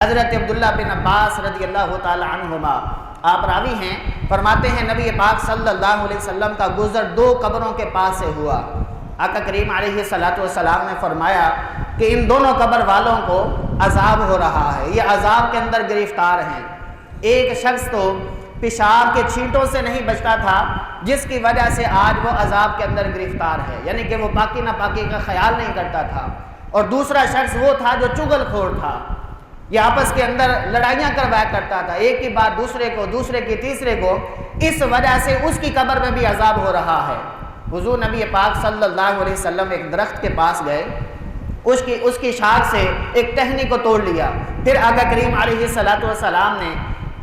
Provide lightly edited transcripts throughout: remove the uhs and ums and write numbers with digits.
حضرت عبداللہ بن عباس رضی اللہ تعالی عنہما آپ راوی ہیں، فرماتے ہیں نبی پاک صلی اللہ علیہ وسلم کا گزر دو قبروں کے پاس سے ہوا۔ آقا کریم علیہ السلام نے فرمایا کہ ان دونوں قبر والوں کو عذاب ہو رہا ہے، یہ عذاب کے اندر گرفتار ہیں۔ ایک شخص تو پیشاب کے چھینٹوں سے نہیں بچتا تھا، جس کی وجہ سے آج وہ عذاب کے اندر گرفتار ہے، یعنی کہ وہ پاکی ناپاکی کا خیال نہیں کرتا تھا۔ اور دوسرا شخص وہ تھا جو چغل خور تھا، یہ آپس کے اندر لڑائیاں کروایا کرتا تھا، ایک کی بات دوسرے کو، دوسرے کی تیسرے کو، اس وجہ سے اس کی قبر میں بھی عذاب ہو رہا ہے۔ حضور نبی پاک صلی اللہ علیہ وسلم ایک درخت کے پاس گئے، اس کی شاخ سے ایک ٹہنی کو توڑ لیا، پھر آقا کریم علیہ السلام نے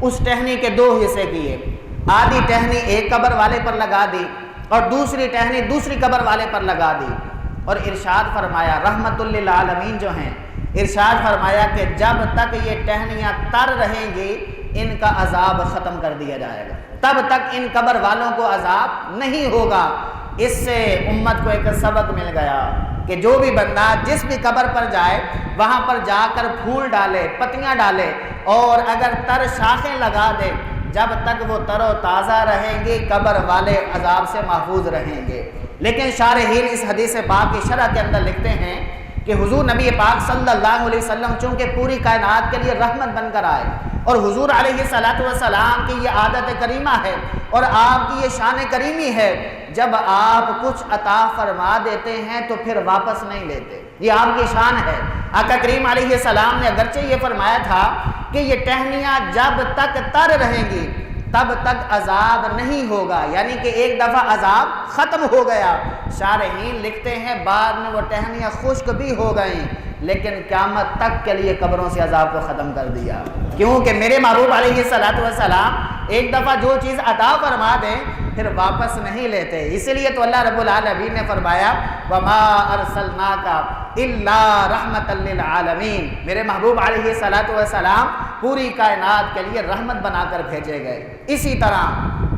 اس ٹہنی کے دو حصے کیے، آدھی ٹہنی ایک قبر والے پر لگا دی اور دوسری ٹہنی دوسری قبر والے پر لگا دی، اور ارشاد فرمایا رحمت للعالمین جو ہیں، ارشاد فرمایا کہ جب تک یہ ٹہنیاں تر رہیں گی ان کا عذاب ختم کر دیا جائے گا، تب تک ان قبر والوں کو عذاب نہیں ہوگا۔ اس سے امت کو ایک سبق مل گیا کہ جو بھی بندہ جس بھی قبر پر جائے وہاں پر جا کر پھول ڈالے، پتیاں ڈالے اور اگر تر شاخیں لگا دے، جب تک وہ تر و تازہ رہیں گی قبر والے عذاب سے محفوظ رہیں گے۔ لیکن شارحین اس حدیث پاک کی شرح کے اندر لکھتے ہیں کہ حضور نبی پاک صلی اللہ علیہ وسلم چونکہ پوری کائنات کے لیے رحمت بن کر آئے، اور حضور علیہ السلام کی یہ عادت کریمہ ہے اور آپ کی یہ شان کریمی ہے، جب آپ کچھ عطا فرما دیتے ہیں تو پھر واپس نہیں لیتے، یہ آپ کی شان ہے۔ آقا کریم علیہ السلام نے اگرچہ یہ فرمایا تھا کہ یہ ٹہنیاں جب تک تر رہیں گی تب تک عذاب نہیں ہوگا، یعنی کہ ایک دفعہ عذاب ختم ہو گیا۔ شارحین لکھتے ہیں بعد میں وہ ٹہنیاں خشک بھی ہو گئیں، لیکن قیامت تک کے لیے قبروں سے عذاب کو ختم کر دیا، کیونکہ میرے محبوب علیہ السلام ایک دفعہ جو چیز عطا فرما دیں پھر واپس نہیں لیتے، اسی لیے تو اللہ رب العالمین نے فرمایا وَمَا أَرْسَلْنَاكَ إِلَّا رَحْمَةً لِلْعَالَمِينَ، میرے محبوب علیہ السلام پوری کائنات کے لیے رحمت بنا کر بھیجے گئے۔ اسی طرح